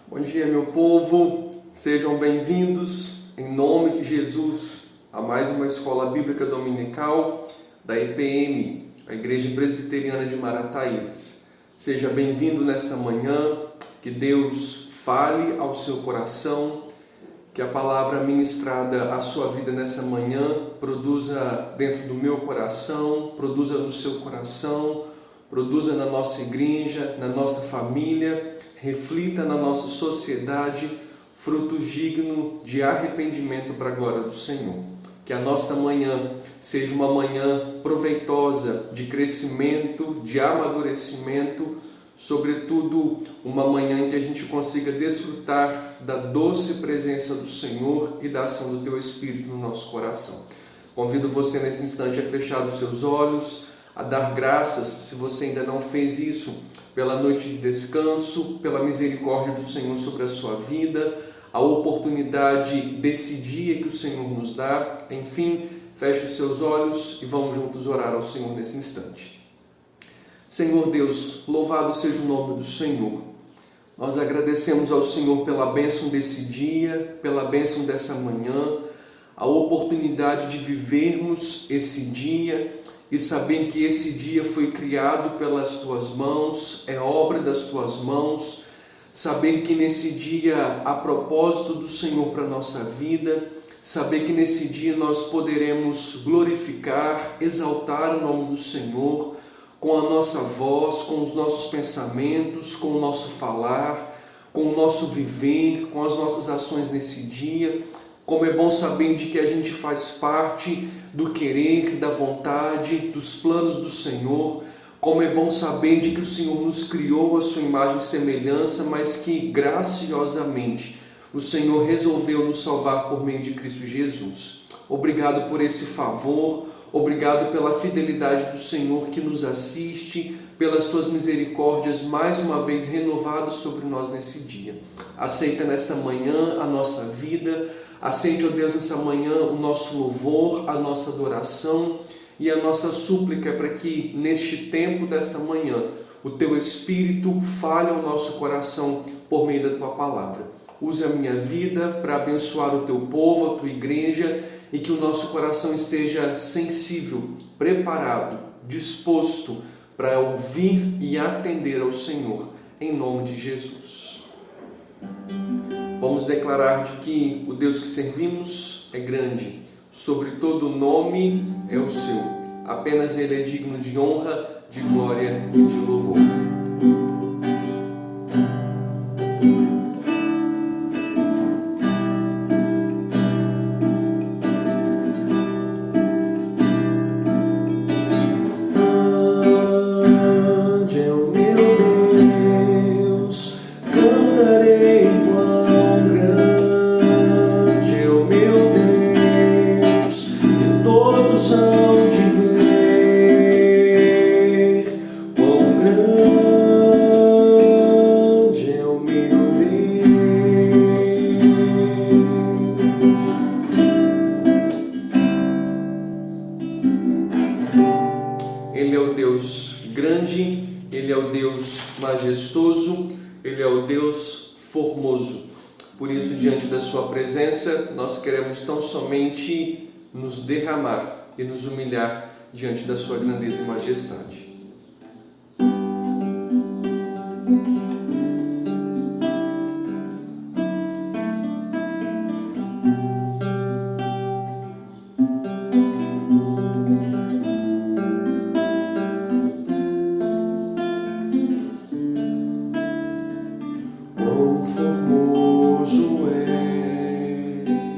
Bom dia, meu povo, sejam bem-vindos em nome de Jesus a mais uma escola bíblica dominical da EPM, a Igreja Presbiteriana de Marataízes. Seja bem-vindo nesta manhã, que Deus fale ao seu coração, que a palavra ministrada à sua vida nessa manhã produza dentro do meu coração, produza no seu coração, produza na nossa igreja, na nossa família, reflita na nossa sociedade, fruto digno de arrependimento para a glória do Senhor. Que a nossa manhã seja uma manhã proveitosa de crescimento, de amadurecimento, sobretudo uma manhã em que a gente consiga desfrutar da doce presença do Senhor e da ação do Teu Espírito no nosso coração. Convido você nesse instante a fechar os seus olhos, a dar graças, se você ainda não fez isso, pela noite de descanso, pela misericórdia do Senhor sobre a sua vida, a oportunidade desse dia que o Senhor nos dá. Enfim, feche os seus olhos e vamos juntos orar ao Senhor nesse instante. Senhor Deus, louvado seja o nome do Senhor. Nós agradecemos ao Senhor pela bênção desse dia, pela bênção dessa manhã, a oportunidade de vivermos esse dia e saber que esse dia foi criado pelas Tuas mãos, é obra das Tuas mãos, saber que nesse dia há propósito do Senhor para a nossa vida, saber que nesse dia nós poderemos glorificar, exaltar o nome do Senhor com a nossa voz, com os nossos pensamentos, com o nosso falar, com o nosso viver, com as nossas ações nesse dia. Como é bom saber de que a gente faz parte do querer, da vontade, dos planos do Senhor. Como é bom saber de que o Senhor nos criou a sua imagem e semelhança, mas que graciosamente o Senhor resolveu nos salvar por meio de Cristo Jesus. Obrigado por esse favor, obrigado pela fidelidade do Senhor que nos assiste, pelas Tuas misericórdias mais uma vez renovadas sobre nós nesse dia. Aceita nesta manhã a nossa vida, aceite, ó Deus, nessa manhã o nosso louvor, a nossa adoração e a nossa súplica para que neste tempo desta manhã o Teu Espírito fale ao nosso coração por meio da Tua palavra. Use a minha vida para abençoar o Teu povo, a Tua igreja, e que o nosso coração esteja sensível, preparado, disposto para ouvir e atender ao Senhor, em nome de Jesus. Vamos declarar de que o Deus que servimos é grande, sobre todo nome é o seu. Apenas Ele é digno de honra, de glória e de louvor. Ele é o Deus grande, Ele é o Deus majestoso, Ele é o Deus formoso. Por isso, diante da Sua presença, nós queremos tão somente nos derramar e nos humilhar diante da Sua grandeza e majestade. Formoso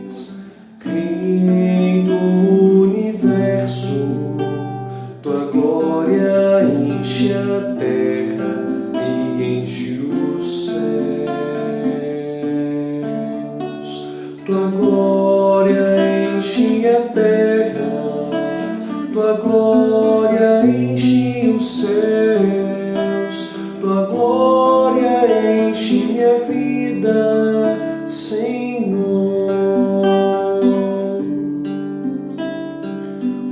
és, Rei do universo, Tua glória enche a terra e enche os céus. Tua glória enche a terra, Tua glória enche os céus, Tua glória enche minha vida, Senhor.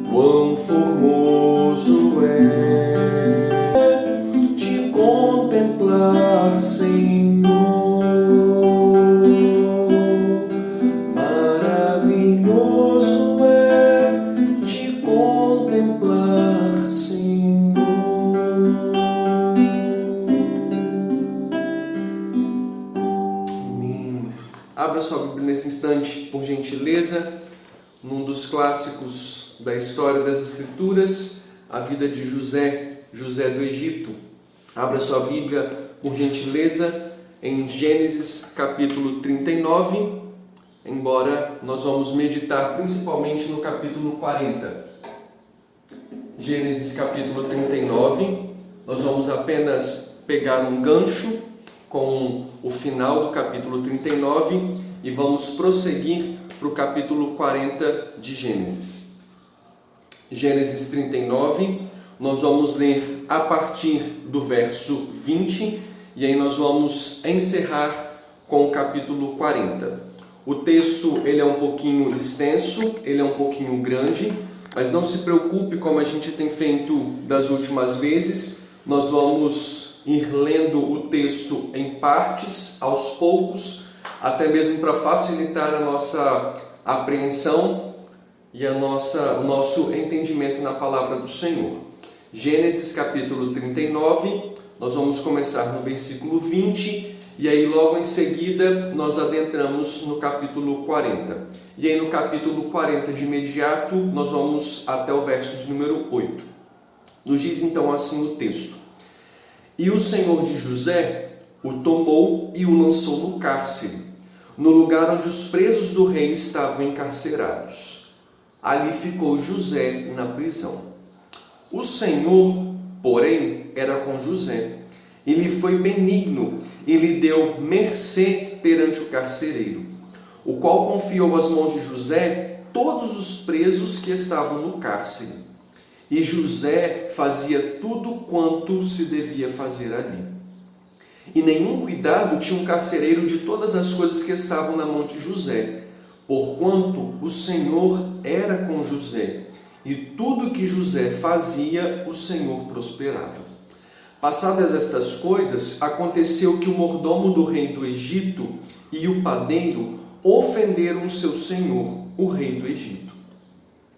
Quão formoso é te contemplar, Senhor. Abra sua Bíblia nesse instante, por gentileza, num dos clássicos da história das Escrituras, a vida de José do Egito. Abra sua Bíblia, por gentileza, em Gênesis capítulo 39, embora nós vamos meditar principalmente no capítulo 40. Gênesis capítulo 39, nós vamos apenas pegar um gancho com o final do capítulo 39 e vamos prosseguir para o capítulo 40 de Gênesis. Gênesis 39, nós vamos ler a partir do verso 20 e aí nós vamos encerrar com o capítulo 40. O texto ele é um pouquinho extenso, ele é um pouquinho grande, mas não se preocupe, como a gente tem feito das últimas vezes, nós vamos ir lendo o texto em partes, aos poucos, até mesmo para facilitar a nossa apreensão e o nosso entendimento na palavra do Senhor. Gênesis capítulo 39, nós vamos começar no versículo 20 e aí logo em seguida nós adentramos no capítulo 40. E aí no capítulo 40 de imediato nós vamos até o verso de número 8. Nos diz então assim o texto: E o Senhor de José o tomou e o lançou no cárcere, no lugar onde os presos do rei estavam encarcerados. Ali ficou José na prisão. O Senhor, porém, era com José, e lhe foi benigno, e lhe deu mercê perante o carcereiro, o qual confiou às mãos de José todos os presos que estavam no cárcere. E José fazia tudo quanto se devia fazer ali. E nenhum cuidado tinha um carcereiro de todas as coisas que estavam na mão de José, porquanto o Senhor era com José, e tudo que José fazia, o Senhor prosperava. Passadas estas coisas, aconteceu que o mordomo do rei do Egito e o padeiro ofenderam o seu senhor, o rei do Egito.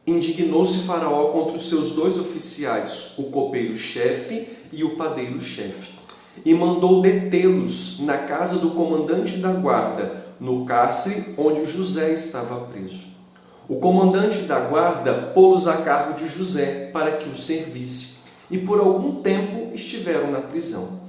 Indignou-se Faraó contra os seus dois oficiais, o copeiro-chefe e o padeiro-chefe, e mandou detê-los na casa do comandante da guarda, no cárcere onde José estava preso. O comandante da guarda pô-los a cargo de José para que o servisse, e por algum tempo estiveram na prisão.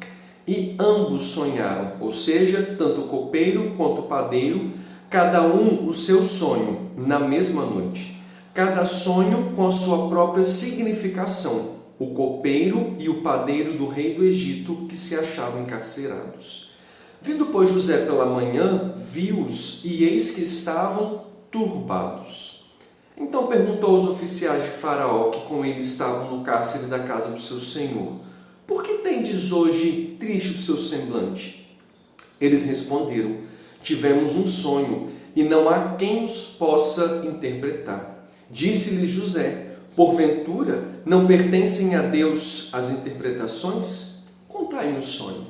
E ambos sonharam, ou seja, tanto o copeiro quanto o padeiro, cada um o seu sonho, na mesma noite. Cada sonho com a sua própria significação, o copeiro e o padeiro do rei do Egito que se achavam encarcerados. Vindo, pois, José pela manhã, viu-os e eis que estavam turbados. Então perguntou aos oficiais de Faraó que com ele estavam no cárcere da casa do seu senhor: Por que tendes hoje triste o seu semblante? Eles responderam: Tivemos um sonho e não há quem os possa interpretar. Disse-lhe José: Porventura, não pertencem a Deus as interpretações? Contai-me o sonho.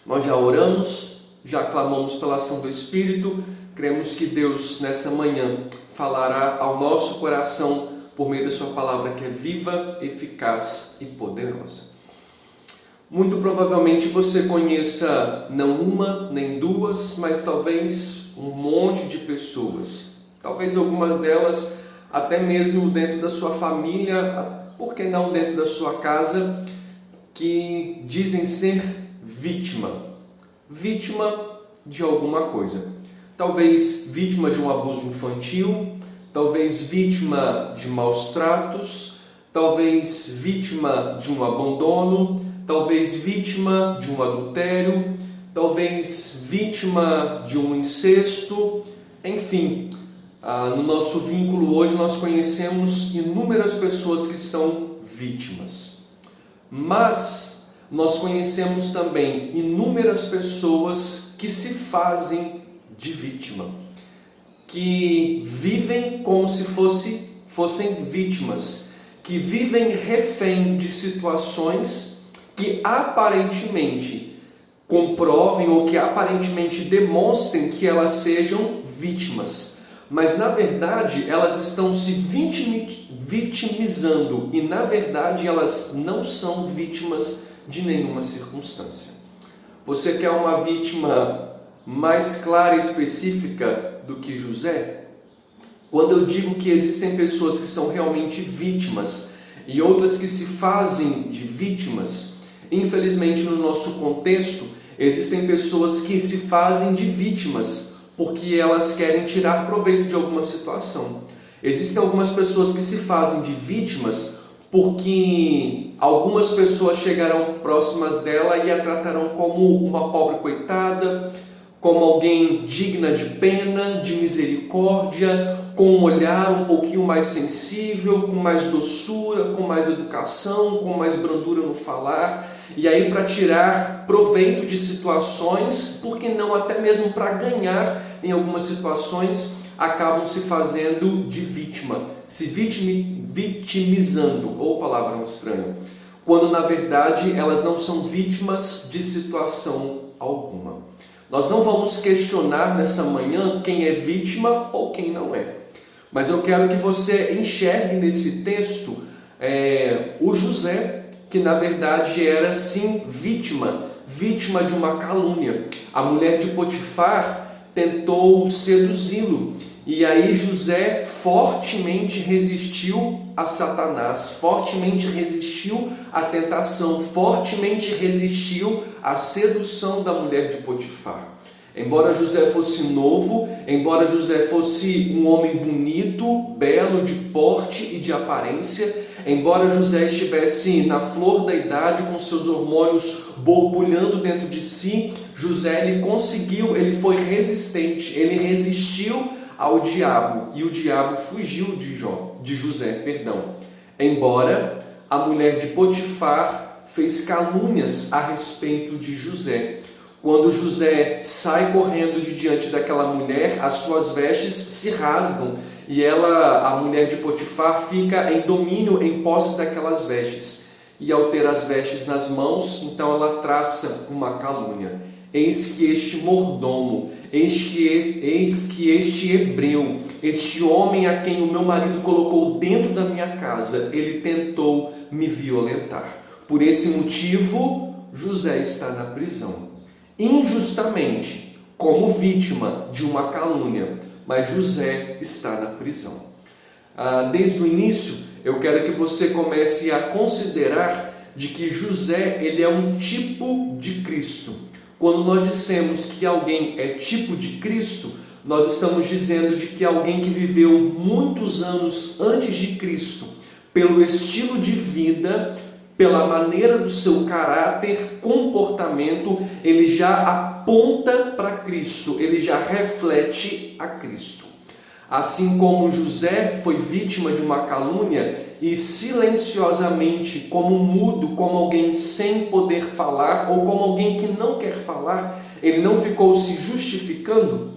Nós já oramos, já clamamos pela ação do Espírito, cremos que Deus, nessa manhã, falará ao nosso coração por meio da sua palavra que é viva, eficaz e poderosa. Muito provavelmente você conheça não uma, nem duas, mas talvez um monte de pessoas. Talvez algumas delas até mesmo dentro da sua família, por que não dentro da sua casa, que dizem ser vítima de alguma coisa. Talvez vítima de um abuso infantil, talvez vítima de maus tratos, talvez vítima de um abandono, talvez vítima de um adultério, talvez vítima de um incesto, enfim. No nosso vínculo hoje nós conhecemos inúmeras pessoas que são vítimas, mas nós conhecemos também inúmeras pessoas que se fazem de vítima, que vivem como se fossem vítimas, que vivem refém de situações que aparentemente comprovem ou que aparentemente demonstrem que elas sejam vítimas. Mas na verdade elas estão se vitimizando e na verdade elas não são vítimas de nenhuma circunstância. Você quer uma vítima mais clara e específica do que José? Quando eu digo que existem pessoas que são realmente vítimas e outras que se fazem de vítimas, infelizmente no nosso contexto, existem pessoas que se fazem de vítimas porque elas querem tirar proveito de alguma situação. Existem algumas pessoas que se fazem de vítimas porque algumas pessoas chegarão próximas dela e a tratarão como uma pobre coitada, como alguém digna de pena, de misericórdia, com um olhar um pouquinho mais sensível, com mais doçura, com mais educação, com mais brandura no falar, e aí para tirar proveito de situações, porque não até mesmo para ganhar em algumas situações, acabam se fazendo de vítima, se vitimizando, ou palavra estranha, quando na verdade elas não são vítimas de situação alguma. Nós não vamos questionar nessa manhã quem é vítima ou quem não é. Mas eu quero que você enxergue nesse texto o José, que na verdade era sim vítima de uma calúnia. A mulher de Potifar tentou seduzi-lo. E aí José fortemente resistiu a Satanás, fortemente resistiu à tentação, fortemente resistiu à sedução da mulher de Potifar. Embora José fosse novo, embora José fosse um homem bonito, belo, de porte e de aparência, embora José estivesse na flor da idade, com seus hormônios borbulhando dentro de si, José ele foi resistente, ele resistiu ao diabo, e o diabo fugiu de José. Embora a mulher de Potifar fez calúnias a respeito de José. Quando José sai correndo de diante daquela mulher, as suas vestes se rasgam e a mulher de Potifar, fica em domínio, em posse daquelas vestes. E ao ter as vestes nas mãos, então ela traça uma calúnia. Eis que este mordomo, eis que este hebreu, este homem a quem o meu marido colocou dentro da minha casa, ele tentou me violentar. Por esse motivo, José está na prisão. Injustamente, como vítima de uma calúnia, mas José está na prisão. Desde o início, eu quero que você comece a considerar de que José ele é um tipo de Cristo. Quando nós dissemos que alguém é tipo de Cristo, nós estamos dizendo de que alguém que viveu muitos anos antes de Cristo, pelo estilo de vida, pela maneira do seu caráter, comportamento, ele já aponta para Cristo, ele já reflete a Cristo. Assim como José foi vítima de uma calúnia e silenciosamente, como mudo, como alguém sem poder falar ou como alguém que não quer falar, ele não ficou se justificando.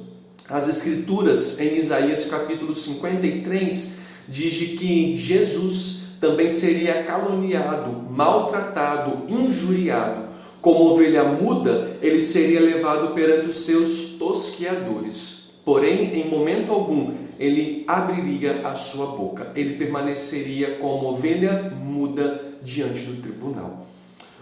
As Escrituras, em Isaías capítulo 53, diz que Jesus também seria caluniado, maltratado, injuriado. Como ovelha muda, ele seria levado perante os seus tosqueadores. Porém, em momento algum, ele abriria a sua boca. Ele permaneceria como ovelha muda diante do tribunal.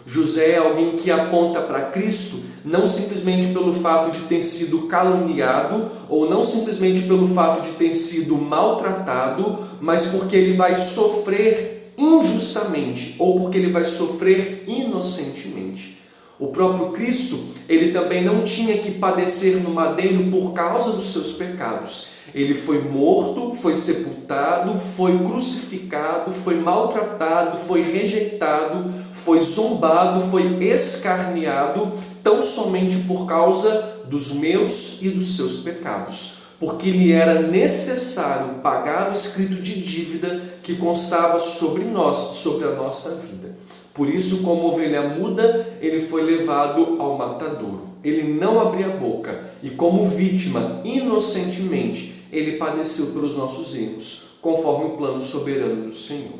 José é alguém que aponta para Cristo, não simplesmente pelo fato de ter sido caluniado, ou não simplesmente pelo fato de ter sido maltratado, mas porque ele vai sofrer injustamente, ou porque ele vai sofrer inocentemente. O próprio Cristo, ele também não tinha que padecer no madeiro por causa dos seus pecados. Ele foi morto, foi sepultado, foi crucificado, foi maltratado, foi rejeitado, foi zombado, foi escarneado, tão somente por causa dos meus e dos seus pecados. Porque lhe era necessário pagar o escrito de dívida que constava sobre nós, sobre a nossa vida. Por isso, como ovelha muda, ele foi levado ao matadouro. Ele não abria a boca e, como vítima, inocentemente, ele padeceu pelos nossos erros, conforme o plano soberano do Senhor.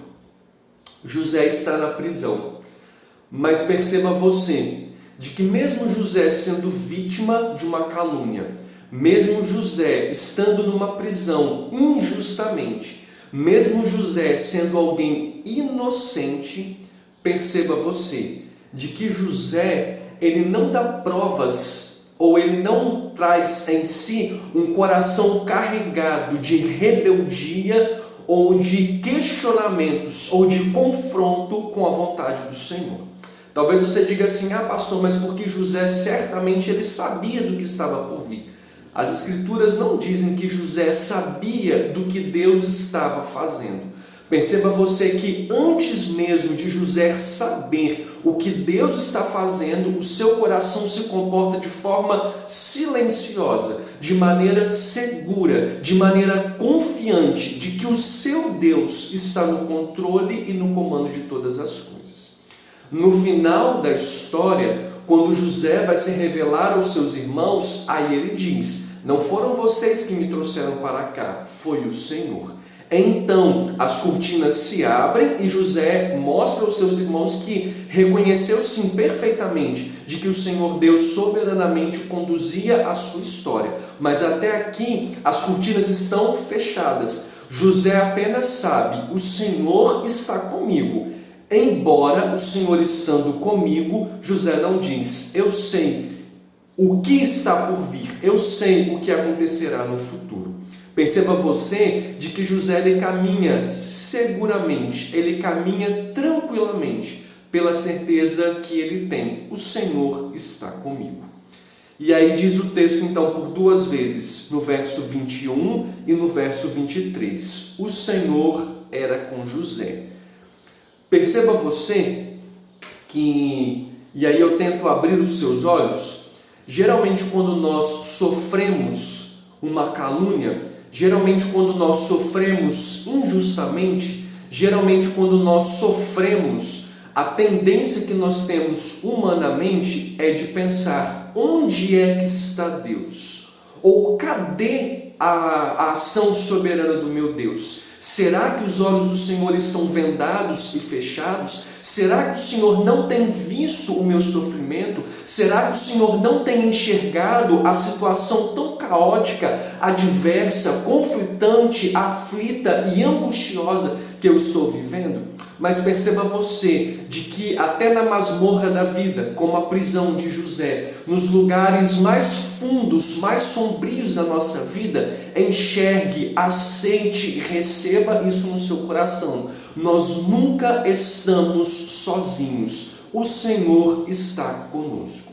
José está na prisão, mas perceba você, de que mesmo José sendo vítima de uma calúnia, mesmo José estando numa prisão injustamente, mesmo José sendo alguém inocente, perceba você, de que José, ele não dá provas ou ele não traz em si um coração carregado de rebeldia ou de questionamentos ou de confronto com a vontade do Senhor. Talvez você diga assim: ah, pastor, mas porque José certamente ele sabia do que estava por vir. As Escrituras não dizem que José sabia do que Deus estava fazendo. Perceba você que antes mesmo de José saber o que Deus está fazendo, o seu coração se comporta de forma silenciosa, de maneira segura, de maneira confiante de que o seu Deus está no controle e no comando de todas as coisas. No final da história, quando José vai se revelar aos seus irmãos, aí ele diz: não foram vocês que me trouxeram para cá, foi o Senhor. Então as cortinas se abrem e José mostra aos seus irmãos que reconheceu sim perfeitamente de que o Senhor Deus soberanamente conduzia a sua história. Mas até aqui as cortinas estão fechadas. José apenas sabe: o Senhor está comigo. Embora o Senhor estando comigo, José não diz: eu sei o que está por vir, eu sei o que acontecerá no futuro. Perceba você de que José ele caminha seguramente, ele caminha tranquilamente, pela certeza que ele tem: o Senhor está comigo. E aí diz o texto então por duas vezes, no verso 21 e no verso 23, o Senhor era com José. Perceba você que, e aí eu tento abrir os seus olhos, geralmente quando nós sofremos uma calúnia, geralmente quando nós sofremos injustamente, geralmente quando nós sofremos, a tendência que nós temos humanamente é de pensar: onde é que está Deus? Ou cadê a ação soberana do meu Deus? Será que os olhos do Senhor estão vendados e fechados? Será que o Senhor não tem visto o meu sofrimento? Será que o Senhor não tem enxergado a situação tão caótica, adversa, conflitante, aflita e angustiosa que eu estou vivendo? Mas perceba você de que até na masmorra da vida, como a prisão de José, nos lugares mais fundos, mais sombrios da nossa vida, enxergue, aceite e receba isso no seu coração. Nós nunca estamos sozinhos. O Senhor está conosco.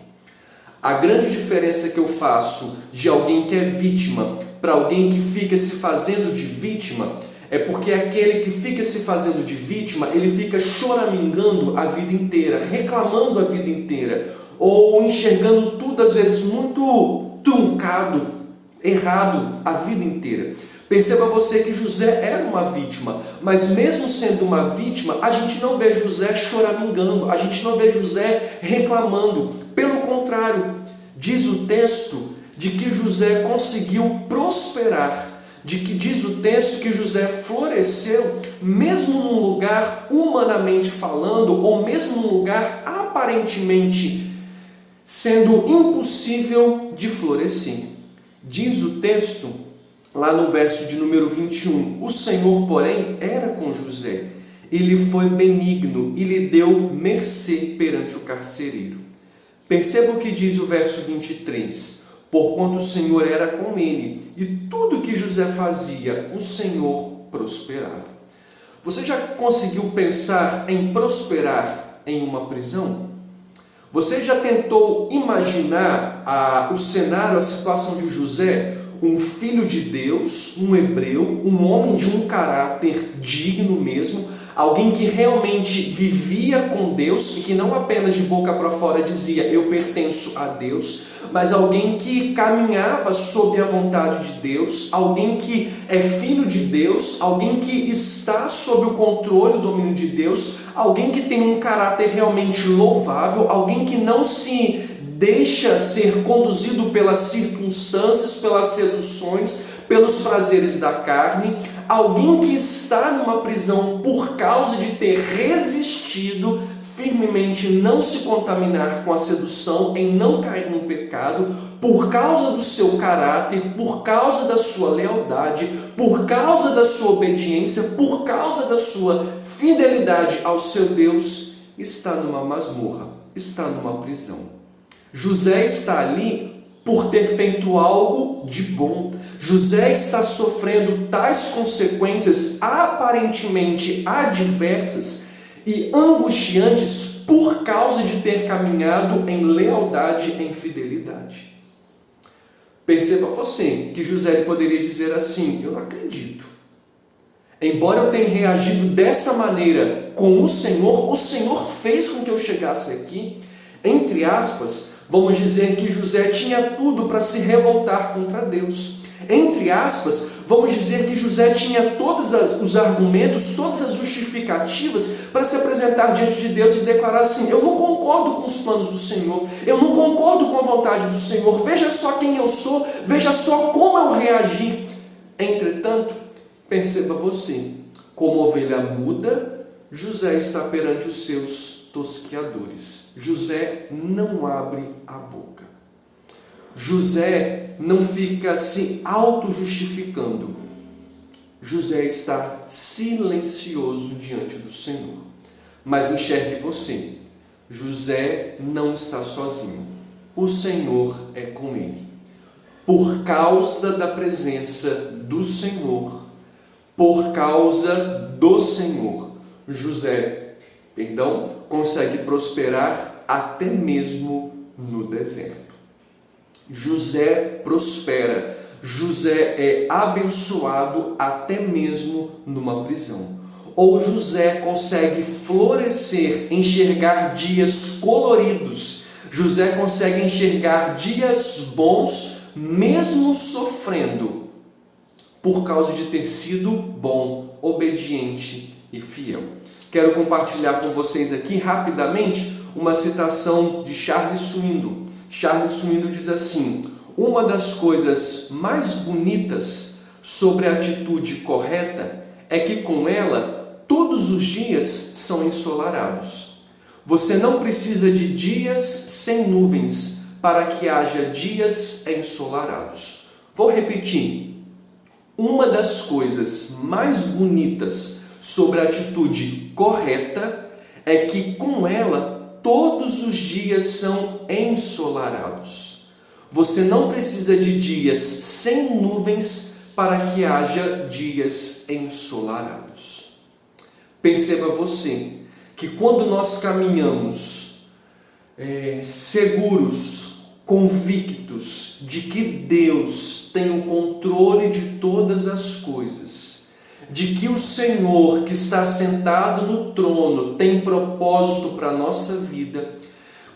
A grande diferença que eu faço de alguém que é vítima para alguém que fica se fazendo de vítima é porque aquele que fica se fazendo de vítima, ele fica choramingando a vida inteira, reclamando a vida inteira, ou enxergando tudo às vezes muito truncado, errado a vida inteira. Perceba você que José era uma vítima, mas mesmo sendo uma vítima, a gente não vê José choramingando, a gente não vê José reclamando. Pelo contrário, diz o texto de que José conseguiu prosperar, de que diz o texto que José floresceu, mesmo num lugar humanamente falando, ou mesmo num lugar aparentemente sendo impossível de florescer. Diz o texto, lá no verso de número 21, o Senhor, porém, era com José. Ele foi benigno e lhe deu mercê perante o carcereiro. Perceba o que diz o verso 23. Porquanto o Senhor era com ele, e tudo que José fazia, o Senhor prosperava. Você já conseguiu pensar em prosperar em uma prisão? Você já tentou imaginar o cenário, a situação de José, um filho de Deus, um hebreu, um homem de um caráter digno mesmo, alguém que realmente vivia com Deus e que não apenas de boca para fora dizia: eu pertenço a Deus, mas alguém que caminhava sob a vontade de Deus, alguém que é filho de Deus, alguém que está sob o controle e o domínio de Deus, alguém que tem um caráter realmente louvável, alguém que não se deixa ser conduzido pelas circunstâncias, pelas seduções, pelos prazeres da carne, alguém que está numa prisão por causa de ter resistido firmemente não se contaminar com a sedução, em não cair no pecado, por causa do seu caráter, por causa da sua lealdade, por causa da sua obediência, por causa da sua fidelidade ao seu Deus, está numa masmorra, está numa prisão. José está ali por ter feito algo de bom. José está sofrendo tais consequências aparentemente adversas e angustiantes por causa de ter caminhado em lealdade e em fidelidade. Perceba você que José poderia dizer assim: eu não acredito. Embora eu tenha reagido dessa maneira com o Senhor fez com que eu chegasse aqui. Entre aspas, vamos dizer que José tinha tudo para se revoltar contra Deus. Entre aspas, vamos dizer que José tinha todos os argumentos, todas as justificativas para se apresentar diante de Deus e declarar assim: eu não concordo com os planos do Senhor, eu não concordo com a vontade do Senhor, veja só quem eu sou, veja só como eu reagi. Entretanto, perceba você, como ovelha muda, José está perante os seus tosqueadores. José não abre a boca. José não fica se auto-justificando. José está silencioso diante do Senhor. Mas enxergue você, José não está sozinho. O Senhor é com ele. Por causa da presença do Senhor, por causa do Senhor, José, consegue prosperar até mesmo no deserto. José prospera, José é abençoado até mesmo numa prisão. Ou José consegue florescer, enxergar dias coloridos. José consegue enxergar dias bons, mesmo sofrendo, por causa de ter sido bom, obediente e fiel. Quero compartilhar com vocês aqui rapidamente uma citação de Charles Swindoll. Charles Swindoll diz assim: uma das coisas mais bonitas sobre a atitude correta é que com ela todos os dias são ensolarados. Você não precisa de dias sem nuvens para que haja dias ensolarados. Vou repetir. Uma das coisas mais bonitas sobre a atitude correta é que com ela todos os dias são ensolarados. Você não precisa de dias sem nuvens para que haja dias ensolarados. Perceba você que quando nós caminhamos seguros, convictos de que Deus tem o controle de todas as coisas, de que o Senhor que está sentado no trono tem propósito para a nossa vida,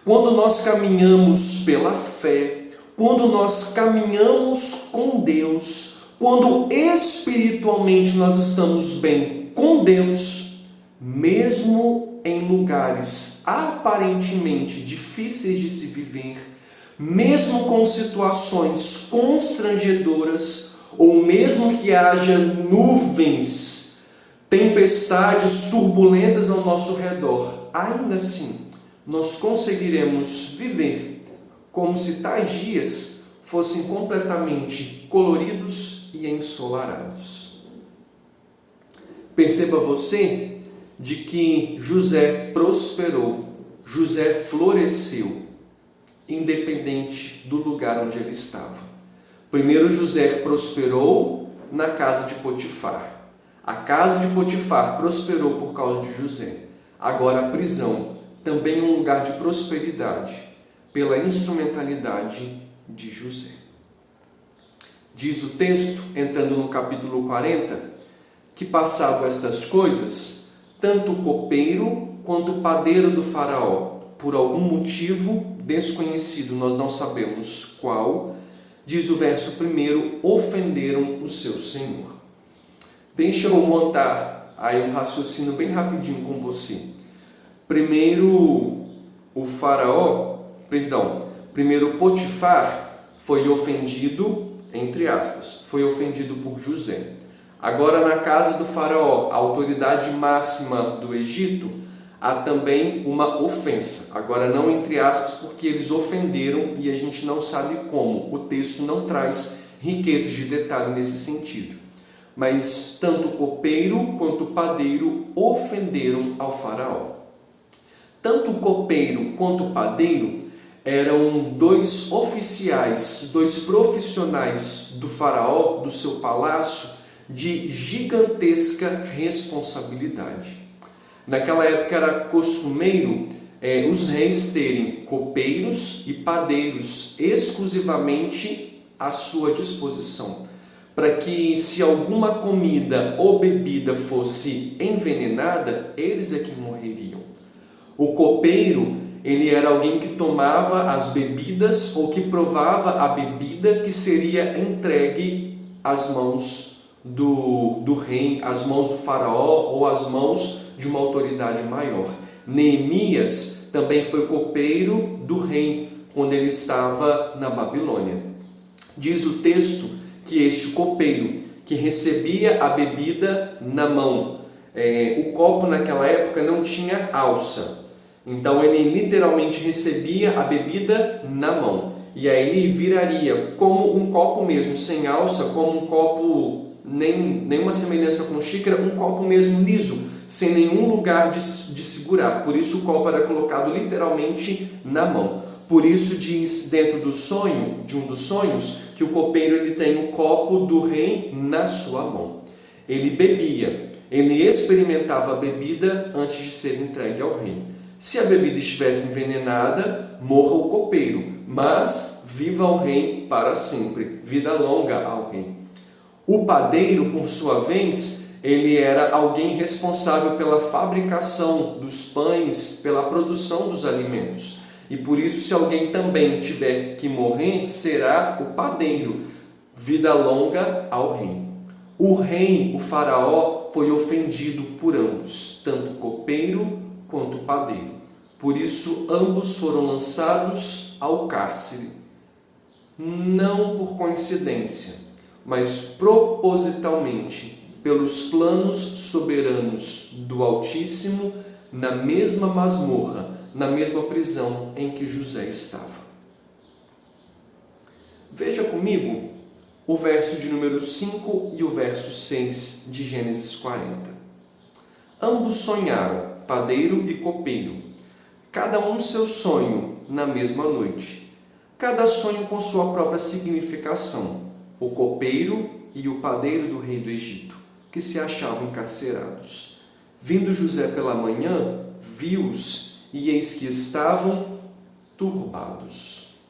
quando nós caminhamos pela fé, quando nós caminhamos com Deus, quando espiritualmente nós estamos bem com Deus, mesmo em lugares aparentemente difíceis de se viver, mesmo com situações constrangedoras, ou mesmo que haja nuvens, tempestades turbulentas ao nosso redor, ainda assim, nós conseguiremos viver como se tais dias fossem completamente coloridos e ensolarados. Perceba você de que José prosperou, José floresceu, independente do lugar onde ele estava. Primeiro, José prosperou na casa de Potifar. A casa de Potifar prosperou por causa de José. Agora a prisão também é um lugar de prosperidade pela instrumentalidade de José. Diz o texto, entrando no capítulo 40, que passado estas coisas, tanto o copeiro quanto o padeiro do faraó, por algum motivo desconhecido, nós não sabemos qual, diz o verso 1, ofenderam o seu senhor. Deixa eu montar aí um raciocínio bem rapidinho com você. Primeiro Potifar foi ofendido, entre aspas, foi ofendido por José. Agora na casa do faraó, a autoridade máxima do Egito, há também uma ofensa. Agora não entre aspas, porque eles ofenderam e a gente não sabe como. O texto não traz riqueza de detalhe nesse sentido. Mas tanto o copeiro quanto o padeiro ofenderam ao faraó. Tanto o copeiro quanto o padeiro eram dois oficiais, dois profissionais do faraó, do seu palácio, de gigantesca responsabilidade. Naquela época era costumeiro os reis terem copeiros e padeiros exclusivamente à sua disposição, para que se alguma comida ou bebida fosse envenenada, eles é que morreriam. O copeiro, ele era alguém que tomava as bebidas ou que provava a bebida que seria entregue às mãos do rei, às mãos do faraó ou às mãos de uma autoridade maior. Neemias também foi copeiro do rei quando ele estava na Babilônia. Diz o texto que este copeiro, que recebia a bebida na mão, o copo naquela época não tinha alça, então ele literalmente recebia a bebida na mão, e aí ele viraria como um copo mesmo, sem alça, como um copo, nenhuma semelhança com xícara, um copo mesmo liso, sem nenhum lugar de segurar. Por isso o copo era colocado literalmente na mão. Por isso diz dentro do sonho, de um dos sonhos, que o copeiro ele tem o copo do rei na sua mão. Ele bebia, ele experimentava a bebida antes de ser entregue ao rei. Se a bebida estivesse envenenada, morra o copeiro, mas viva o rei para sempre, vida longa ao rei. O padeiro, por sua vez, ele era alguém responsável pela fabricação dos pães, pela produção dos alimentos. E por isso, se alguém também tiver que morrer, será o padeiro. Vida longa ao rei. O rei, o faraó, foi ofendido por ambos, tanto o copeiro quanto o padeiro. Por isso, ambos foram lançados ao cárcere. Não por coincidência, mas propositalmente, pelos planos soberanos do Altíssimo, na mesma masmorra, na mesma prisão em que José estava. Veja comigo o verso de número 5 e o verso 6 de Gênesis 40. Ambos sonharam, padeiro e copeiro, cada um seu sonho na mesma noite, cada sonho com sua própria significação, o copeiro e o padeiro do rei do Egito, que se achavam encarcerados. Vindo José pela manhã, viu-os, e eis que estavam turbados.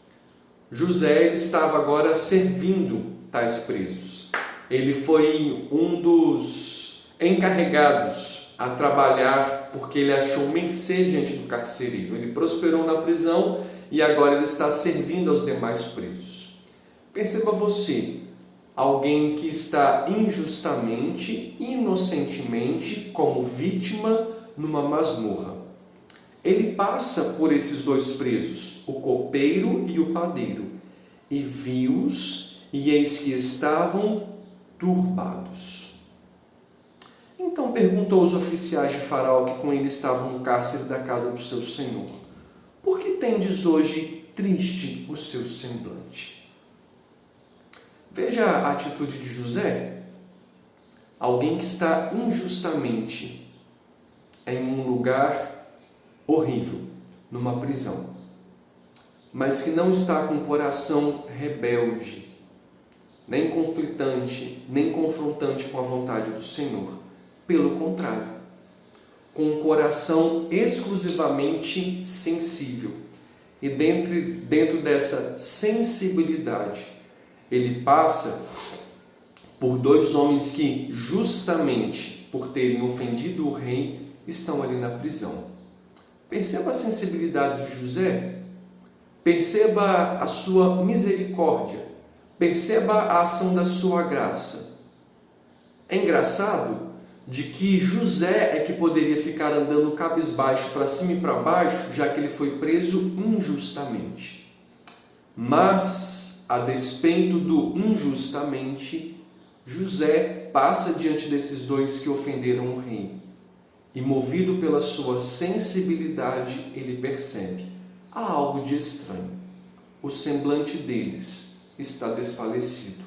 José estava agora servindo tais presos. Ele foi um dos encarregados a trabalhar, porque ele achou mercê diante do carcereiro. Ele prosperou na prisão e agora ele está servindo aos demais presos. Perceba você, alguém que está injustamente, inocentemente, como vítima numa masmorra. Ele passa por esses dois presos, o copeiro e o padeiro, e viu-os, e eis que estavam turbados. Então perguntou aos oficiais de Faraó que com ele estavam no cárcere da casa do seu senhor: por que tendes hoje triste o seu semblante? Veja a atitude de José, alguém que está injustamente em um lugar horrível, numa prisão, mas que não está com o coração rebelde, nem conflitante, nem confrontante com a vontade do Senhor. Pelo contrário, com um coração exclusivamente sensível. E dentro dessa sensibilidade, ele passa por dois homens que, justamente por terem ofendido o rei, estão ali na prisão. Perceba a sensibilidade de José, perceba a sua misericórdia, perceba a ação da sua graça. É engraçado de que José é que poderia ficar andando cabisbaixo para cima e para baixo, já que ele foi preso injustamente. Mas, a despeito do injustamente, José passa diante desses dois que ofenderam o rei. E movido pela sua sensibilidade, ele percebe: há algo de estranho. O semblante deles está desfalecido.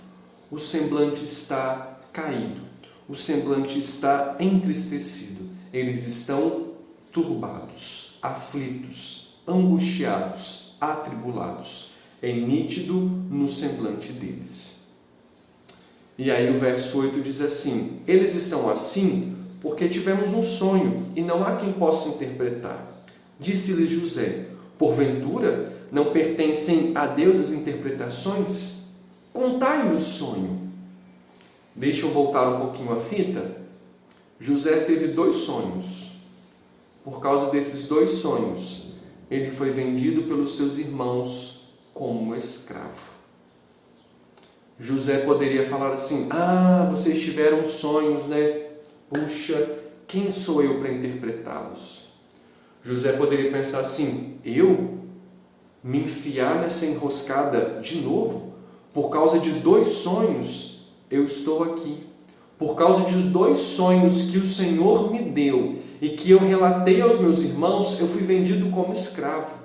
O semblante está caído. O semblante está entristecido. Eles estão turbados, aflitos, angustiados, atribulados. É nítido no semblante deles. E aí o verso 8 diz assim: eles estão assim porque tivemos um sonho e não há quem possa interpretar. Disse-lhe José: porventura não pertencem a Deus as interpretações? Contai-me o sonho. Deixa eu voltar um pouquinho a fita. José teve 2 sonhos. Por causa desses 2 sonhos, ele foi vendido pelos seus irmãos como escravo. José poderia falar assim: vocês tiveram sonhos, né? Puxa, quem sou eu para interpretá-los? José poderia pensar assim: eu me enfiar nessa enroscada de novo? Por causa de 2 sonhos, eu estou aqui. Por causa de 2 sonhos que o Senhor me deu e que eu relatei aos meus irmãos, eu fui vendido como escravo.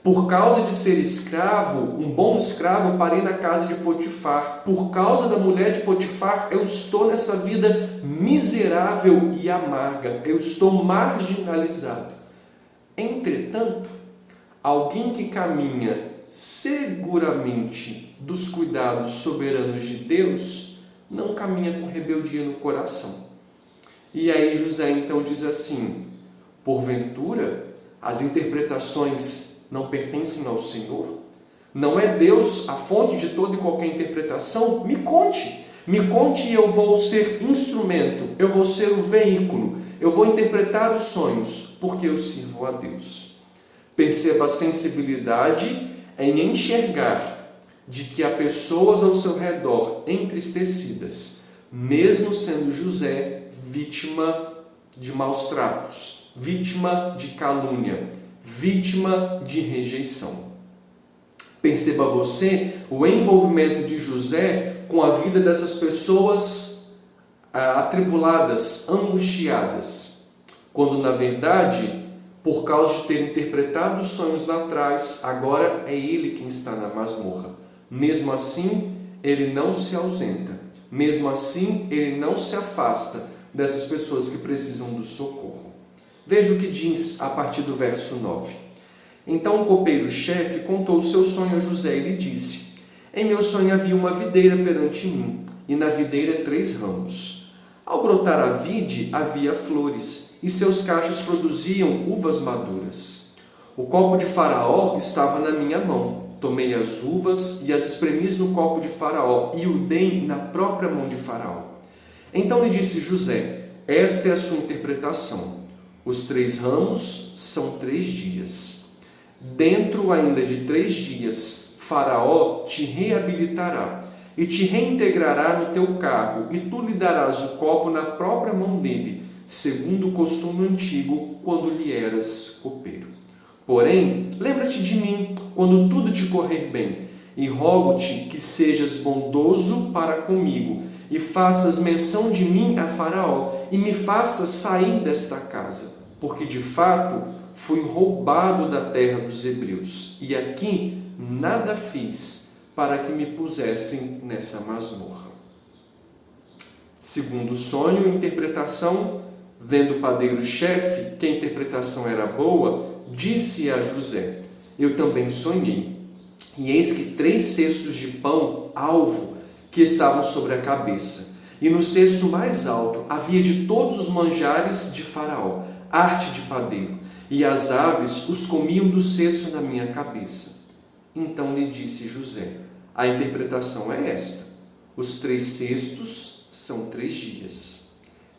Por causa de ser escravo, um bom escravo, eu parei na casa de Potifar. Por causa da mulher de Potifar, eu estou nessa vida miserável e amarga. Eu estou marginalizado. Entretanto, alguém que caminha seguramente dos cuidados soberanos de Deus, não caminha com rebeldia no coração. E aí José então diz assim: porventura, as interpretações não pertencem ao Senhor? Não é Deus a fonte de toda e qualquer interpretação? Me conte e eu vou ser instrumento, eu vou ser o veículo, eu vou interpretar os sonhos, porque eu sirvo a Deus. Perceba a sensibilidade em enxergar de que há pessoas ao seu redor entristecidas, mesmo sendo José vítima de maus tratos, vítima de calúnia, vítima de rejeição. Perceba você o envolvimento de José com a vida dessas pessoas atribuladas, angustiadas, quando na verdade, por causa de ter interpretado os sonhos lá atrás, agora é ele quem está na masmorra. Mesmo assim, ele não se ausenta. Mesmo assim, ele não se afasta dessas pessoas que precisam do socorro. Veja o que diz a partir do verso 9. Então o copeiro-chefe contou o seu sonho a José e lhe disse: em meu sonho havia uma videira perante mim, e na videira 3 ramos. Ao brotar a vide, havia flores, e seus cachos produziam uvas maduras. O copo de Faraó estava na minha mão. Tomei as uvas e as espremi no copo de Faraó, e o dei na própria mão de Faraó. Então lhe disse José: esta é a sua interpretação. Os 3 ramos são 3 dias. Dentro ainda de 3 dias, Faraó te reabilitará e te reintegrará no teu cargo, e tu lhe darás o copo na própria mão dele, segundo o costume antigo, quando lhe eras copeiro. Porém, lembra-te de mim quando tudo te correr bem, e rogo-te que sejas bondoso para comigo, e faças menção de mim a Faraó, e me faças sair desta casa, porque de fato fui roubado da terra dos hebreus, e aqui nada fiz para que me pusessem nessa masmorra. Segundo o sonho e interpretação, vendo o padeiro-chefe que a interpretação era boa, disse a José: eu também sonhei, e eis que 3 cestos de pão alvo que estavam sobre a cabeça, e no cesto mais alto havia de todos os manjares de Faraó, arte de padeiro, e as aves os comiam do cesto na minha cabeça. Então lhe disse José: a interpretação é esta: os 3 cestos são 3 dias.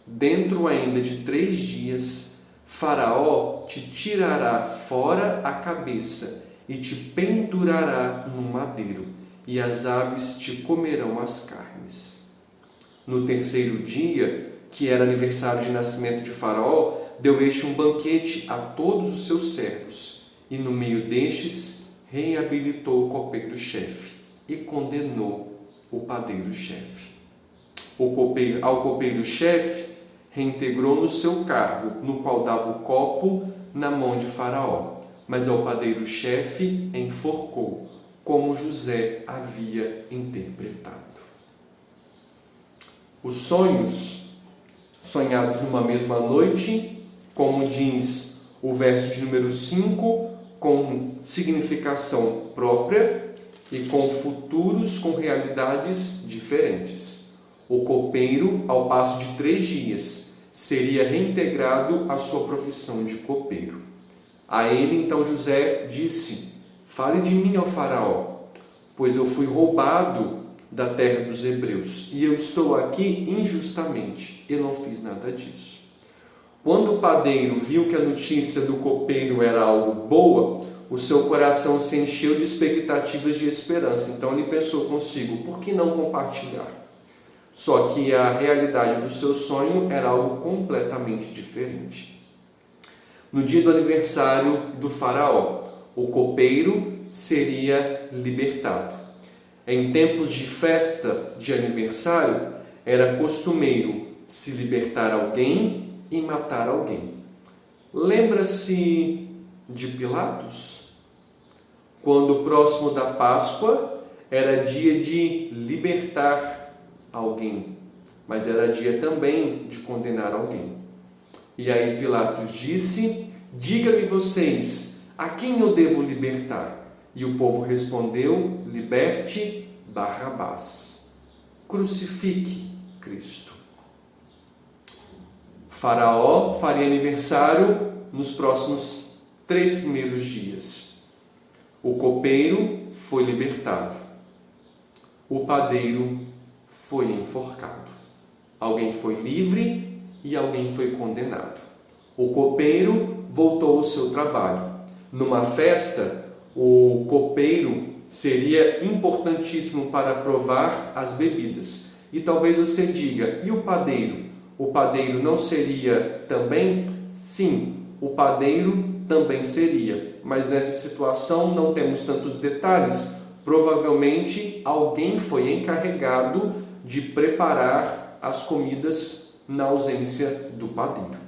Dentro ainda de 3 dias, Faraó te tirará fora a cabeça e te pendurará no madeiro, e as aves te comerão as carnes. No 3º dia, que era aniversário de nascimento de Faraó, deu este um banquete a todos os seus servos, e no meio destes reabilitou o copeiro-chefe e condenou o padeiro-chefe. Ao copeiro-chefe reintegrou no seu cargo, no qual dava o copo na mão de Faraó, mas ao padeiro-chefe enforcou, como José havia interpretado. Os sonhos sonhados numa mesma noite, como diz o verso de número 5, com significação própria e com futuros com realidades diferentes. O copeiro, ao passo de 3 dias, seria reintegrado à sua profissão de copeiro. A ele, então, José disse: fale de mim ao faraó, pois eu fui roubado da terra dos hebreus, e eu estou aqui injustamente. Eu não fiz nada disso. Quando o padeiro viu que a notícia do copeiro era algo boa, o seu coração se encheu de expectativas de esperança. Então ele pensou consigo: por que não compartilhar? Só que a realidade do seu sonho era algo completamente diferente. No dia do aniversário do faraó, o copeiro seria libertado. Em tempos de festa de aniversário, era costumeiro se libertar alguém e matar alguém. Lembra-se de Pilatos? Quando próximo da Páscoa, era dia de libertar alguém, mas era dia também de condenar alguém. E aí Pilatos disse: diga-me vocês, a quem eu devo libertar? E o povo respondeu: liberte Barrabás, crucifique Cristo. Faraó faria aniversário nos próximos 3 primeiros dias. O copeiro foi libertado. O padeiro foi enforcado. Alguém foi livre e alguém foi condenado. O copeiro voltou ao seu trabalho. Numa festa, o copeiro seria importantíssimo para provar as bebidas. E talvez você diga: e o padeiro? O padeiro não seria também? Sim, o padeiro também seria. Mas nessa situação não temos tantos detalhes. Provavelmente alguém foi encarregado de preparar as comidas na ausência do padeiro.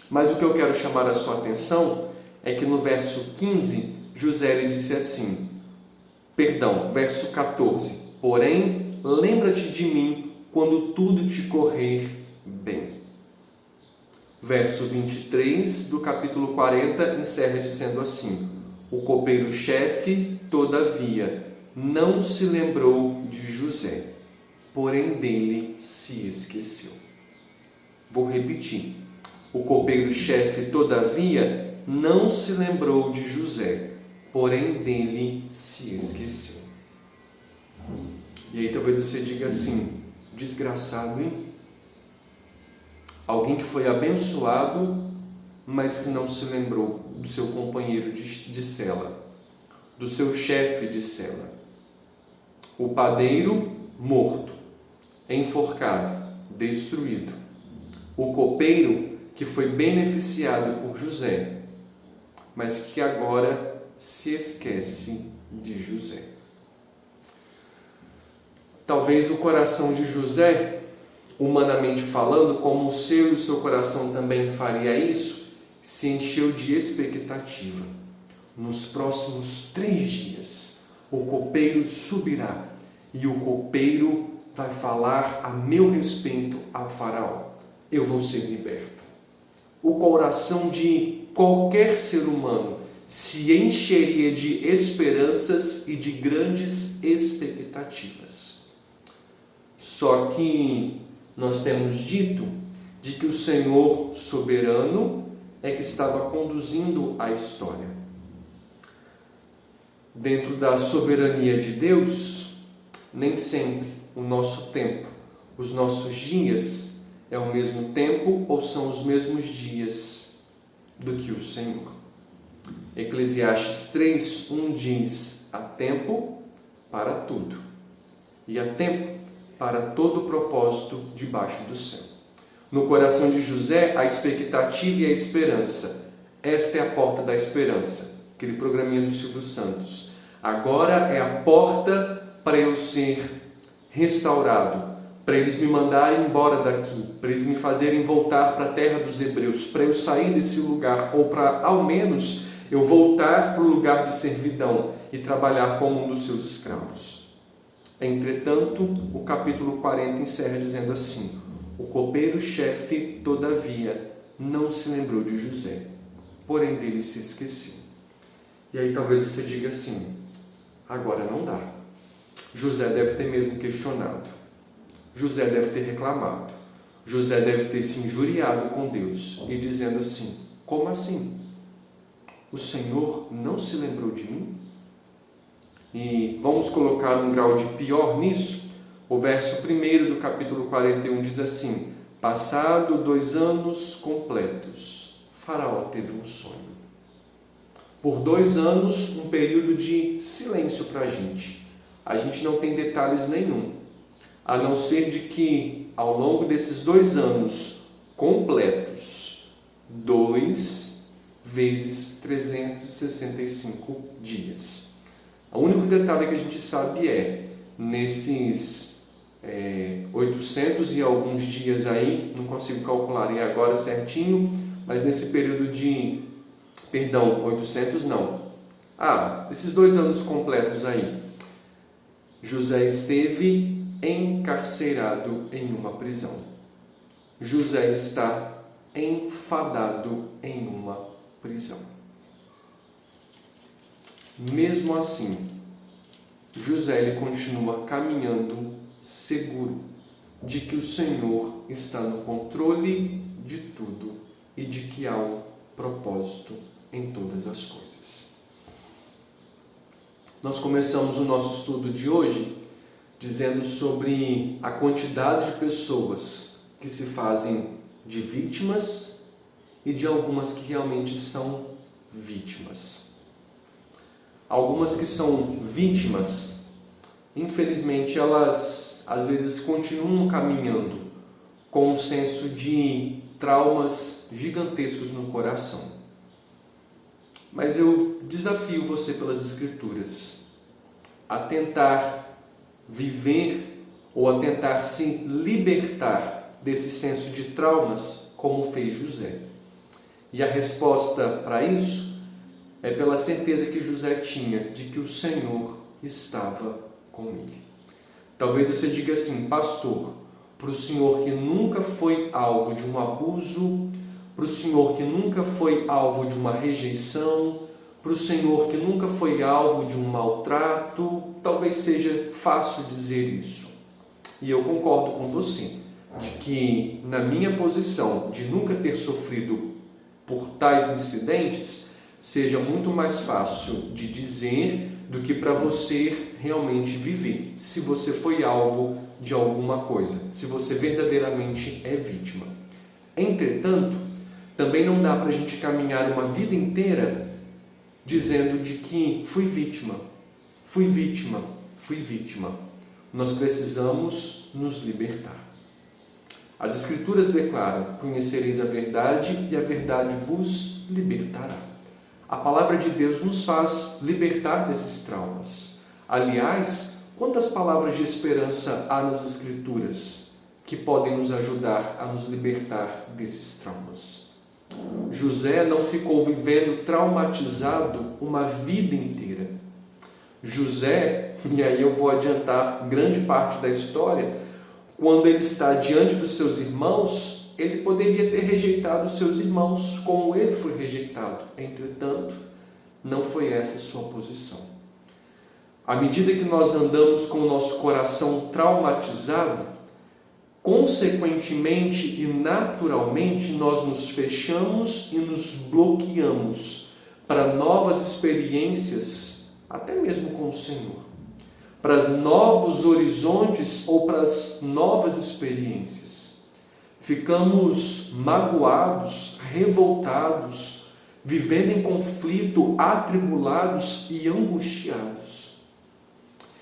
Mas o que eu quero chamar a sua atenção é que no verso 15, José lhe disse assim, verso 14: porém, lembra-te de mim quando tudo te correr bem. Verso 23 do capítulo 40 encerra dizendo assim: o copeiro-chefe, todavia, não se lembrou de José, porém dele se esqueceu. Vou repetir. O copeiro-chefe, todavia, não se lembrou de José, porém dele se esqueceu. E aí talvez você diga assim: desgraçado, hein? Alguém que foi abençoado, mas que não se lembrou do seu companheiro de cela, do seu chefe de cela. O padeiro morto, enforcado, destruído. O copeiro que foi beneficiado por José, mas que agora se esquece de José. Talvez o coração de José, humanamente falando, como o seu e o seu coração também faria isso, se encheu de expectativa. Nos próximos 3 dias, o copeiro subirá e o copeiro vai falar a meu respeito ao faraó. Eu vou ser liberto. O coração de qualquer ser humano se encheria de esperanças e de grandes expectativas. Só que nós temos dito de que o Senhor soberano é que estava conduzindo a história. Dentro da soberania de Deus, nem sempre o nosso tempo, os nossos dias, é o mesmo tempo ou são os mesmos dias do que o Senhor. Eclesiastes 3:1 diz: há tempo para tudo, e há tempo para todo propósito debaixo do céu. No coração de José, a expectativa e a esperança. Esta é a porta da esperança, aquele programinha do Silvio Santos. Agora é a porta para eu ser restaurado, para eles me mandarem embora daqui, para eles me fazerem voltar para a terra dos hebreus, para eu sair desse lugar, ou para ao menos eu voltar para o lugar de servidão e trabalhar como um dos seus escravos. Entretanto, o capítulo 40 encerra dizendo assim: o copeiro-chefe, todavia, não se lembrou de José, porém dele se esqueceu. E aí talvez você diga assim: agora não dá. José deve ter mesmo questionado. José deve ter reclamado. José deve ter se injuriado com Deus e dizendo assim: como assim? O Senhor não se lembrou de mim? E vamos colocar um grau de pior nisso. O verso 1 do capítulo 41 diz assim: passado 2 anos completos, Faraó teve um sonho. Por 2 anos, um período de silêncio para a gente. A gente não tem detalhes nenhum, a não ser de que ao longo desses 2 anos completos, 2 vezes 365 dias. O único detalhe que a gente sabe é, nesses 800 e alguns dias aí, não consigo calcular agora certinho, mas nesse período de, 800 não, esses 2 anos completos aí, José esteve encarcerado em uma prisão. José está enfadado em uma prisão. Mesmo assim, José ele continua caminhando seguro de que o Senhor está no controle de tudo e de que há um propósito em todas as coisas. Nós começamos o nosso estudo de hoje dizendo sobre a quantidade de pessoas que se fazem de vítimas e de algumas que realmente são vítimas. Algumas que são vítimas, infelizmente, elas às vezes continuam caminhando com um senso de traumas gigantescos no coração. Mas eu desafio você pelas Escrituras a tentar viver ou a tentar se libertar desse senso de traumas como fez José. E a resposta para isso é pela certeza que José tinha de que o Senhor estava com ele. Talvez você diga assim: pastor, para o senhor que nunca foi alvo de um abuso, para o senhor que nunca foi alvo de uma rejeição, para o senhor que nunca foi alvo de um maltrato, talvez seja fácil dizer isso. E eu concordo com você, de que na minha posição de nunca ter sofrido por tais incidentes, seja muito mais fácil de dizer do que para você realmente viver, se você foi alvo de alguma coisa, se você verdadeiramente é vítima. Entretanto, também não dá para a gente caminhar uma vida inteira dizendo de que fui vítima. Nós precisamos nos libertar. As Escrituras declaram: conhecereis a verdade e a verdade vos libertará. A palavra de Deus nos faz libertar desses traumas. Aliás, quantas palavras de esperança há nas Escrituras que podem nos ajudar a nos libertar desses traumas? José não ficou vivendo traumatizado uma vida inteira. José, e aí eu vou adiantar grande parte da história, quando ele está diante dos seus irmãos, ele poderia ter rejeitado os seus irmãos como ele foi rejeitado. Entretanto, não foi essa a sua posição. À medida que nós andamos com o nosso coração traumatizado, consequentemente e naturalmente nós nos fechamos e nos bloqueamos para novas experiências, até mesmo com o Senhor, para novos horizontes ou para as novas experiências. Ficamos magoados, revoltados, vivendo em conflito, atribulados e angustiados.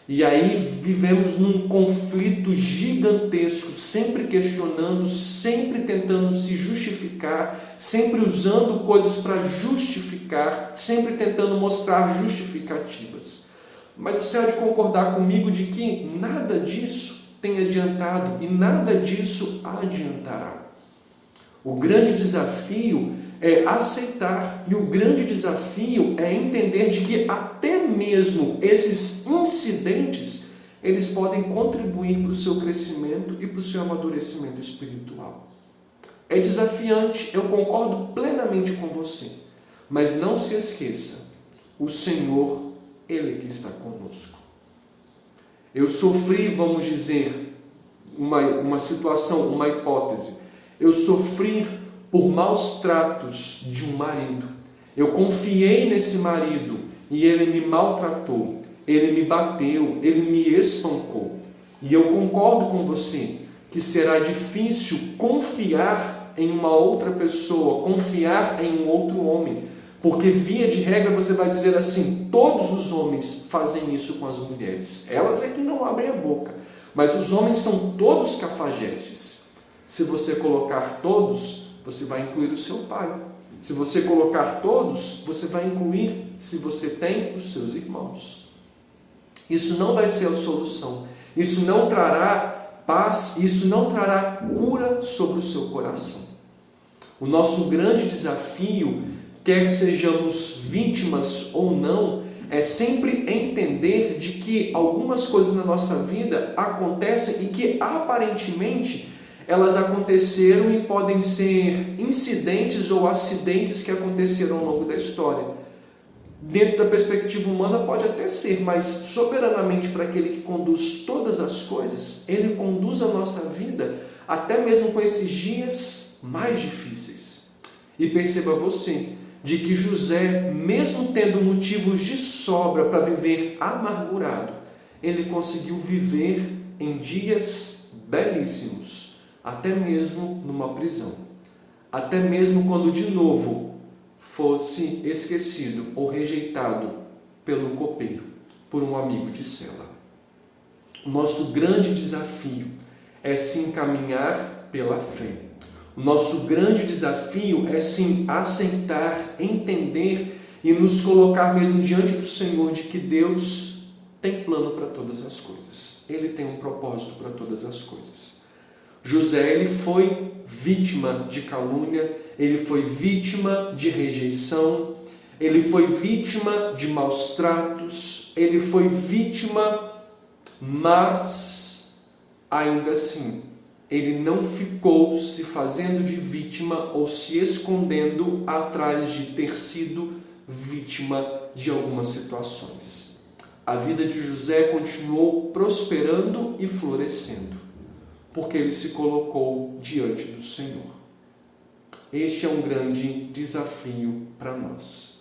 E aí vivemos num conflito gigantesco, sempre questionando, sempre tentando se justificar, sempre usando coisas para justificar, sempre tentando mostrar justificativas. Mas você há de concordar comigo de que nada disso tem adiantado e nada disso adiantará. O grande desafio é aceitar, e o grande desafio é entender de que até mesmo esses incidentes, eles podem contribuir para o seu crescimento e para o seu amadurecimento espiritual. É desafiante, eu concordo plenamente com você, Mas não se esqueça, o Senhor, Ele que está conosco. Eu sofri, vamos dizer, uma situação, uma hipótese. Eu sofri por maus tratos de um marido. Eu confiei nesse marido e ele me maltratou, ele me bateu, ele me espancou. E eu concordo com você que será difícil confiar em uma outra pessoa, confiar em um outro homem, porque via de regra você vai dizer assim: todos os homens fazem isso com as mulheres, elas é que não abrem a boca, mas os homens são todos cafajestes. Se você colocar todos, você vai incluir o seu pai. Se você colocar todos, você vai incluir, se você tem, os seus irmãos. Isso não vai ser a solução. Isso não trará paz, isso não trará cura sobre o seu coração. O nosso grande desafio, quer sejamos vítimas ou não, é sempre entender de que algumas coisas na nossa vida acontecem e que aparentemente elas aconteceram e podem ser incidentes ou acidentes que aconteceram ao longo da história. Dentro da perspectiva humana pode até ser, mas soberanamente para aquele que conduz todas as coisas, ele conduz a nossa vida até mesmo com esses dias mais difíceis. E perceba você, de que José, mesmo tendo motivos de sobra para viver amargurado, ele conseguiu viver em dias belíssimos, até mesmo numa prisão, até mesmo quando de novo fosse esquecido ou rejeitado pelo copeiro, por um amigo de cela. O nosso grande desafio é se encaminhar pela fé. O nosso grande desafio é sim aceitar, entender e nos colocar mesmo diante do Senhor de que Deus tem plano para todas as coisas. Ele tem um propósito para todas as coisas. José, ele foi vítima de calúnia, ele foi vítima de rejeição, ele foi vítima de maus tratos, ele foi vítima, mas ainda assim, ele não ficou se fazendo de vítima ou se escondendo atrás de ter sido vítima de algumas situações. A vida de José continuou prosperando e florescendo, porque ele se colocou diante do Senhor. Este é um grande desafio para nós.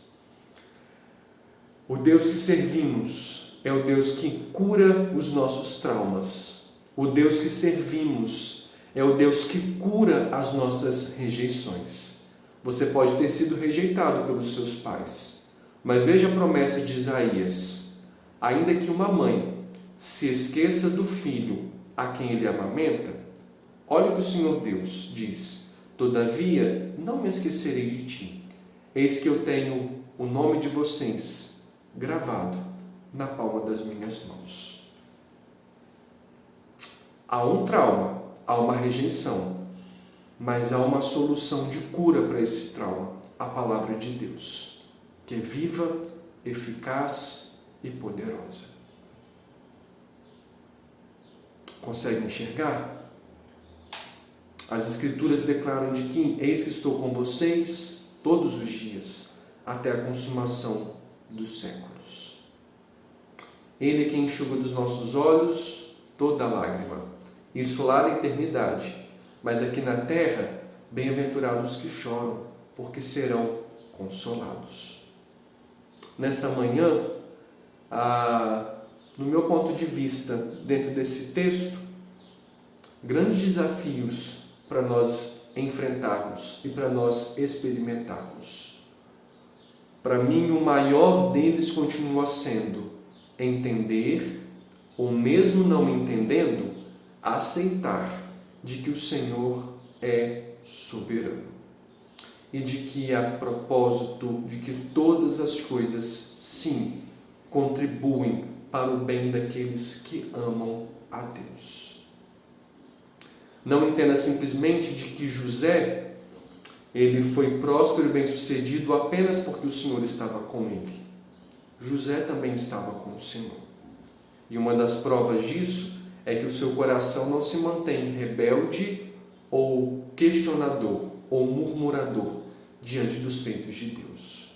O Deus que servimos é o Deus que cura os nossos traumas. O Deus que servimos é o Deus que cura as nossas rejeições. Você pode ter sido rejeitado pelos seus pais, mas veja a promessa de Isaías: ainda que uma mãe se esqueça do filho a quem ele amamenta, olha o que o Senhor Deus diz: todavia não me esquecerei de ti, eis que eu tenho o nome de vocês gravado na palma das minhas mãos. Há um trauma, há uma rejeição, mas há uma solução de cura para esse trauma: a palavra de Deus, que é viva, eficaz e poderosa. Consegue enxergar? As Escrituras declaram de que eis que estou com vocês todos os dias, até a consumação dos séculos. Ele é quem enxuga dos nossos olhos toda lágrima. Isso lá na eternidade, mas aqui na terra, bem-aventurados que choram, porque serão consolados. Nesta manhã, no meu ponto de vista, dentro desse texto, grandes desafios para nós enfrentarmos e para nós experimentarmos. Para mim, o maior deles continua sendo entender, ou mesmo não entendendo, aceitar de que o Senhor é soberano e de que há propósito, de que todas as coisas, sim, contribuem para o bem daqueles que amam a Deus. Não entenda simplesmente de que José, ele foi próspero e bem-sucedido apenas porque o Senhor estava com ele. José também estava com o Senhor. E uma das provas disso é que o seu coração não se mantém rebelde ou questionador ou murmurador diante dos feitos de Deus.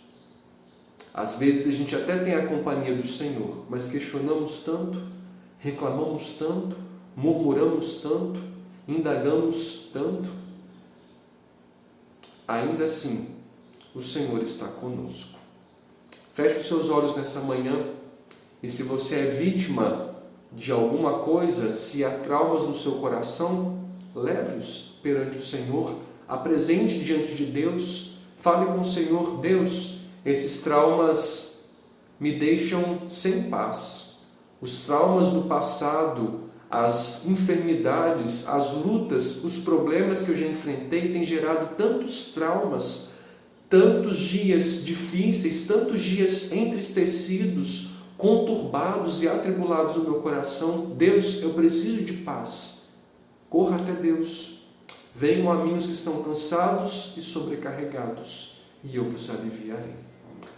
Às vezes a gente até tem a companhia do Senhor, mas questionamos tanto, reclamamos tanto, murmuramos tanto, indagamos tanto. Ainda assim, o Senhor está conosco. Feche os seus olhos nessa manhã e, se você é vítima de alguma coisa, se há traumas no seu coração, leve-os perante o Senhor, apresente diante de Deus, fale com o Senhor: Deus, esses traumas me deixam sem paz. Os traumas do passado, as enfermidades, as lutas, os problemas que eu já enfrentei têm gerado tantos traumas, tantos dias difíceis, tantos dias entristecidos, conturbados e atribulados no meu coração. Deus, eu preciso de paz. Corra até Deus. Venham a mim os que estão cansados e sobrecarregados, e eu vos aliviarei.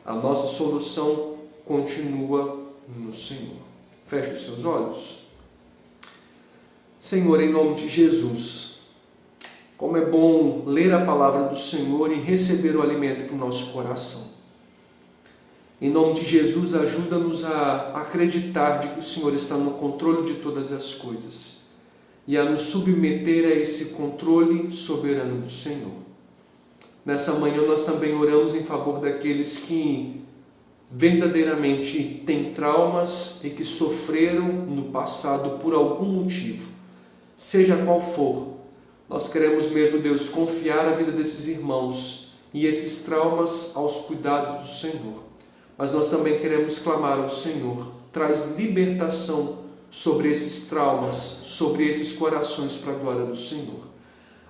A nossa solução continua no Senhor. Feche os seus olhos. Senhor, em nome de Jesus, como é bom ler a palavra do Senhor e receber o alimento para o nosso coração. Em nome de Jesus, ajuda-nos a acreditar de que o Senhor está no controle de todas as coisas e a nos submeter a esse controle soberano do Senhor. Nessa manhã nós também oramos em favor daqueles que verdadeiramente têm traumas e que sofreram no passado por algum motivo, seja qual for. Nós queremos mesmo, Deus, confiar a vida desses irmãos e esses traumas aos cuidados do Senhor. Mas nós também queremos clamar ao Senhor: traz libertação sobre esses traumas, sobre esses corações para a glória do Senhor.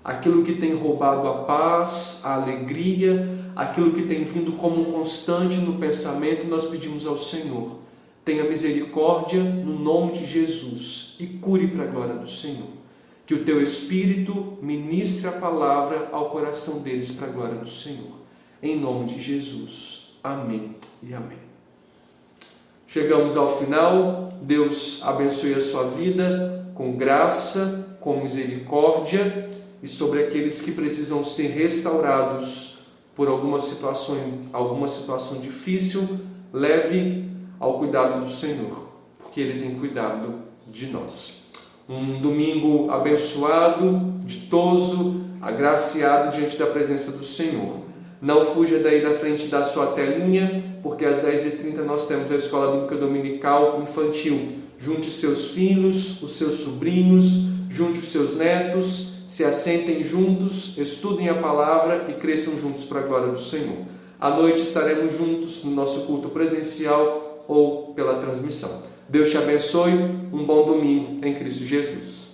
Aquilo que tem roubado a paz, a alegria, aquilo que tem vindo como um constante no pensamento, nós pedimos ao Senhor: tenha misericórdia no nome de Jesus e cure para a glória do Senhor. Que o teu Espírito ministre a palavra ao coração deles para a glória do Senhor. Em nome de Jesus. Amém e amém. Chegamos ao final. Deus abençoe a sua vida com graça, com misericórdia, e sobre aqueles que precisam ser restaurados por alguma situação difícil, leve ao cuidado do Senhor, porque Ele tem cuidado de nós. Um domingo abençoado, ditoso, agraciado diante da presença do Senhor. Não fuja daí da frente da sua telinha, porque às 10h30 nós temos a Escola Bíblica Dominical Infantil. Junte os seus filhos, os seus sobrinhos, junte os seus netos, se assentem juntos, estudem a palavra e cresçam juntos para a glória do Senhor. À noite estaremos juntos no nosso culto presencial ou pela transmissão. Deus te abençoe, um bom domingo em Cristo Jesus.